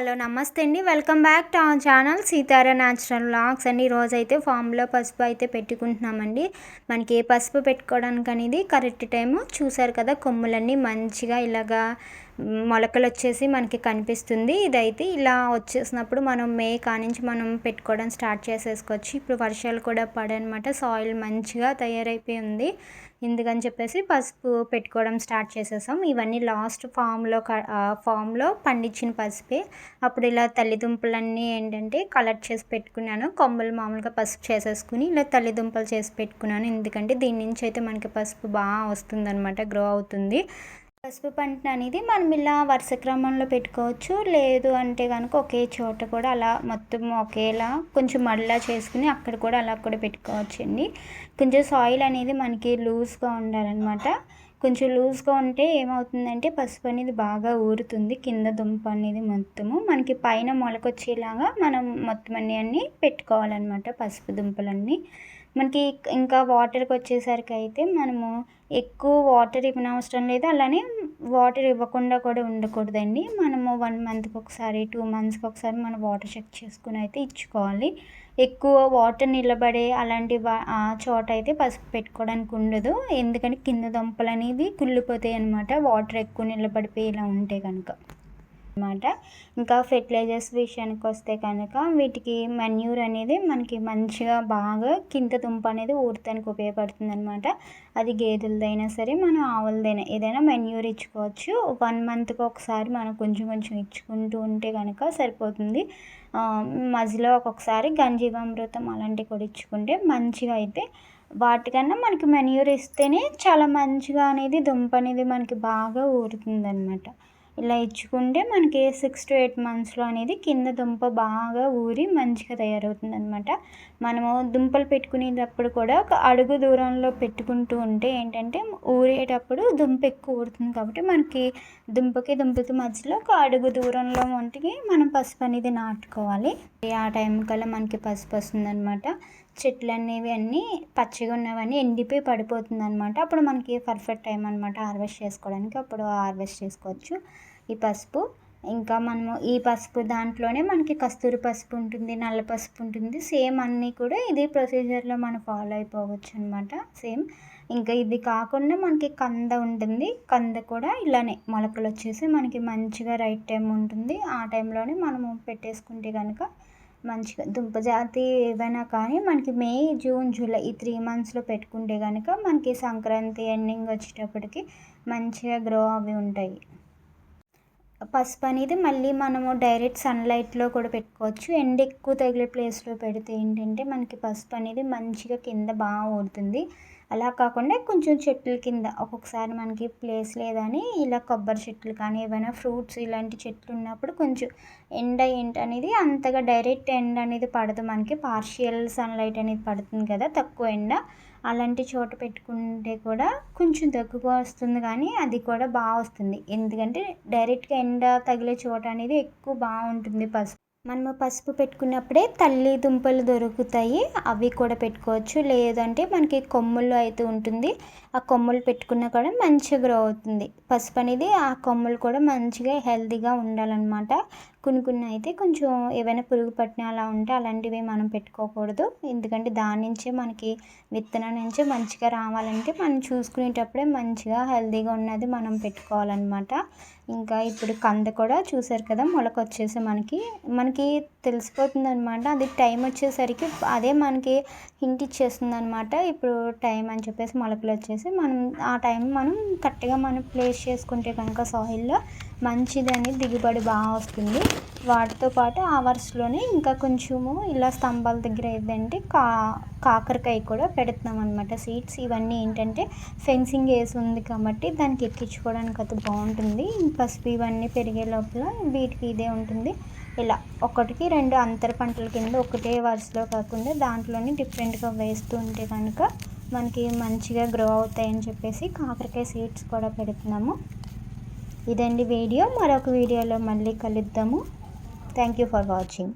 Hello నమస్తే అండి, welcome back to our channel Sithara natural vlogs అండి. ఈరోజైతే ఫామ్లో పసుపు అయితే పెట్టుకుంటున్నామండి. మనకి ఏ పసుపు పెట్టుకోవడానికి అనేది కరెక్ట్ టైము చూసారు కదా, కొమ్ములన్నీ మంచిగా ఇలాగా మొలకలు వచ్చేసి మనకి కనిపిస్తుంది. ఇదైతే ఇలా వచ్చేసినప్పుడు మనం మే కానించి మనం పెట్టుకోవడం స్టార్ట్ చేసేసుకోవచ్చు. ఇప్పుడు వర్షాలు కూడా పడనమాట, సాయిల్ మంచిగా తయారైపోయి ఉంది. ఎందుకని చెప్పేసి పసుపు పెట్టుకోవడం స్టార్ట్ చేసేసాం. ఇవన్నీ లాస్ట్ ఫామ్లో పండించిన పసుపే. అప్పుడు ఇలా తల్లిదుంపలన్నీ ఏంటంటే కలెక్ట్ చేసి పెట్టుకున్నాను. కొమ్మలు మామూలుగా పసుపు చేసేసుకుని ఇలా తల్లిదుంపలు చేసి పెట్టుకున్నాను. ఎందుకంటే దీని నుంచి అయితే మనకి పసుపు బాగా వస్తుందన్నమాట, గ్రో అవుతుంది. పసుపు పంట అనేది మనం ఇలా వరుస క్రమంలో పెట్టుకోవచ్చు. లేదు అంటే కనుక ఒకే చోట కూడా అలా మొత్తం ఒకేలా కొంచెం మళ్ళా చేసుకుని అక్కడ కూడా అలా కూడా పెట్టుకోవచ్చు అండి. కొంచెం సాయిల్ అనేది మనకి లూజ్గా ఉండాలన్నమాట. కొంచెం లూజ్గా ఉంటే ఏమవుతుందంటే పసుపు అనేది బాగా ఊరుతుంది. కింద దుంప అనేది మొత్తము మనకి పైన మొలకొచ్చేలాగా మనం మొత్తం అన్నీ పెట్టుకోవాలన్నమాట. పసుపు దుంపలన్నీ మనకి ఇంకా వాటర్కి వచ్చేసరికి అయితే మనము ఎక్కువ వాటర్ ఇవ్వనవసరం లేదు, అలానే వాటర్ ఇవ్వకుండా కూడా ఉండకూడదండి. మనము 1 మంత్కి ఒకసారి 2 మంత్స్కి ఒకసారి మనం వాటర్ చెక్ చేసుకుని అయితే ఇచ్చుకోవాలి. ఎక్కువ వాటర్ నిలబడే అలాంటి చోట అయితే పసుపు పెట్టుకోవడానికి ఉండదు. ఎందుకంటే కింద దుంపలు అనేవి కుళ్ళిపోతాయి అన్నమాట, వాటర్ ఎక్కువ నిలబడిపోయి ఇలా ఉంటే కనుక అనమాట. ఇంకా ఫెర్టిలైజర్స్ విషయానికి వస్తే కనుక వీటికి మెన్యూర్ అనేది మనకి మంచిగా బాగా కింద దుంప అనేది ఊరటానికి ఉపయోగపడుతుంది అనమాట. అది గేదెలదైనా సరే మన ఆవులదైనా ఏదైనా మెన్యూర్ ఇచ్చుకోవచ్చు. 1 మంత్కి ఒకసారి మనం కొంచెం కొంచెం ఇచ్చుకుంటూ ఉంటే కనుక సరిపోతుంది. మధ్యలో ఒక్కొక్కసారి గంజీవామృతం అలాంటివి కూడా ఇచ్చుకుంటే మంచిగా అయితే వాటికన్నా మనకి మెన్యూర్ ఇస్తేనే చాలా మంచిగా అనేది దుంప అనేది మనకి బాగా ఊరుతుంది అనమాట. ఇలా ఇచ్చుకుంటే మనకి 6 to 8 మంత్స్లో అనేది కింద దుంప బాగా ఊరి మంచిగా తయారవుతుంది అనమాట. మనము దుంపలు పెట్టుకునేటప్పుడు కూడా ఒక అడుగు దూరంలో పెట్టుకుంటూ ఉంటే ఏంటంటే ఊరేటప్పుడు దుంప ఎక్కువ ఊరుతుంది. కాబట్టి మనకి దుంపకి మధ్యలో ఒక అడుగు దూరంలో వంటికి మనం పసుపు అనేది నాటుకోవాలి. ఆ టైం కల్లా మనకి పసుపు వస్తుంది అనమాట. చెట్లు అనేవి అన్నీ పచ్చిగా ఉన్నవన్నీ ఎండిపోయి పడిపోతుంది అనమాట. అప్పుడు మనకి పర్ఫెక్ట్ టైం అనమాట హార్వెస్ట్ చేసుకోవడానికి. అప్పుడు హార్వెస్ట్ చేసుకోవచ్చు ఈ పసుపు. ఇంకా మనము ఈ పసుపు దాంట్లోనే మనకి కస్తూరి పసుపు ఉంటుంది, నల్ల పసుపు ఉంటుంది. సేమ్ అన్నీ కూడా ఇదే ప్రొసీజర్లో మనం ఫాలో అయిపోవచ్చు అనమాట. సేమ్ ఇంకా ఇది కాకుండా మనకి కంద ఉంటుంది. కంద కూడా ఇలానే మొలకలు వచ్చేసి మనకి మంచిగా రైట్ టైం ఉంటుంది. ఆ టైంలోనే మనము పెట్టేసుకుంటే కనుక మంచిగా దుంప జాతి ఏవైనా కానీ మనకి మే, జూన్, జూలై ఈ 3 మంత్స్లో పెట్టుకుంటే కనుక మనకి సంక్రాంతి ఎండింగ్ వచ్చేటప్పటికి మంచిగా గ్రో అవి ఉంటాయి. పసుపు అనేది మళ్ళీ మనము డైరెక్ట్ సన్లైట్లో కూడా పెట్టుకోవచ్చు. ఎండ ఎక్కువ తగిలే ప్లేస్లో పెడితే ఏంటంటే మనకి పసుపు అనేది మంచిగా కింద బాగా ఊరుతుంది. అలా కాకుండా కొంచెం చెట్ల కింద ఒక్కొక్కసారి మనకి ప్లేస్ లేదని ఇలా కొబ్బరి చెట్లు కానీ ఏవైనా ఫ్రూట్స్ ఇలాంటి చెట్లు ఉన్నప్పుడు కొంచెం ఎండ అనేది అంతగా డైరెక్ట్ ఎండ అనేది పడదు, మనకి పార్షియల్ సన్లైట్ అనేది పడుతుంది కదా, తక్కువ ఎండ. అలాంటి చోట పెట్టుకుంటే కూడా కొంచెం తక్కువ వస్తుంది కానీ అది కూడా బాగా వస్తుంది. ఎందుకంటే డైరెక్ట్గా ఎండ తగిలే చోట అనేది ఎక్కువ బాగుంటుంది పసుపు. మనము పసుపు పెట్టుకున్నప్పుడే తల్లి దుంపలు దొరుకుతాయి, అవి కూడా పెట్టుకోవచ్చు. లేదంటే మనకి కొమ్ములు అయితే ఉంటుంది, ఆ కొమ్ములు పెట్టుకున్నా కూడా మంచిగా గ్రో అవుతుంది. పసుపు అనేది ఆ కొమ్ములు కూడా మంచిగా హెల్తీగా ఉండాలన్నమాట. కొన్ని అయితే కొంచెం ఏవైనా పురుగు పట్టిన అలా ఉంటే అలాంటివి మనం పెట్టుకోకూడదు. ఎందుకంటే దాని నుంచే మనకి విత్తనం నుంచే మంచిగా రావాలంటే మనం చూసుకునేటప్పుడే మంచిగా హెల్తీగా ఉన్నది మనం పెట్టుకోవాలన్నమాట. ఇంకా ఇప్పుడు కంద కూడా చూసారు కదా, మొలక వచ్చేసి మనకి తెలిసిపోతుంది అనమాట. అది టైం వచ్చేసరికి అదే మనకి హింట్ ఇచ్చేస్తుంది అనమాట. ఇప్పుడు టైం అని చెప్పేసి మొలకలు వచ్చేసి మనం ఆ టైం మనం కరెక్ట్గా మనం ప్లేస్ చేసుకుంటే కనుక సాయిల్లో మంచిదని దిగుబడి బాగా వస్తుంది. వాటితో పాటు అవర్స్లోనే ఇంకా కొంచెము ఇలా స్తంభాల దగ్గర ఏంటంటే కాకరకాయ కూడా పెడుతున్నాం అనమాట. సీడ్స్ ఇవన్నీ ఏంటంటే ఫెన్సింగ్ వేసి ఉంది కాబట్టి దానికి ఎక్కించుకోవడానికి అది బాగుంటుంది. పసుపు ఇవన్నీ పెరిగే లోపల వీటికి ఇదే ఉంటుంది. ఇలా 1-2 అంతర పంటల కింద ఒకటే వరుసలో కాకుండా దాంట్లోనే డిఫరెంట్గా వేస్తూ ఉంటే కనుక మనకి మంచిగా గ్రో అవుతాయని చెప్పేసి కాకరకాయ సీడ్స్ కూడా పెడుతున్నాము. ఇదండి వీడియో. మరొక వీడియోలో మళ్ళీ కలుద్దాము. Thank you for watching.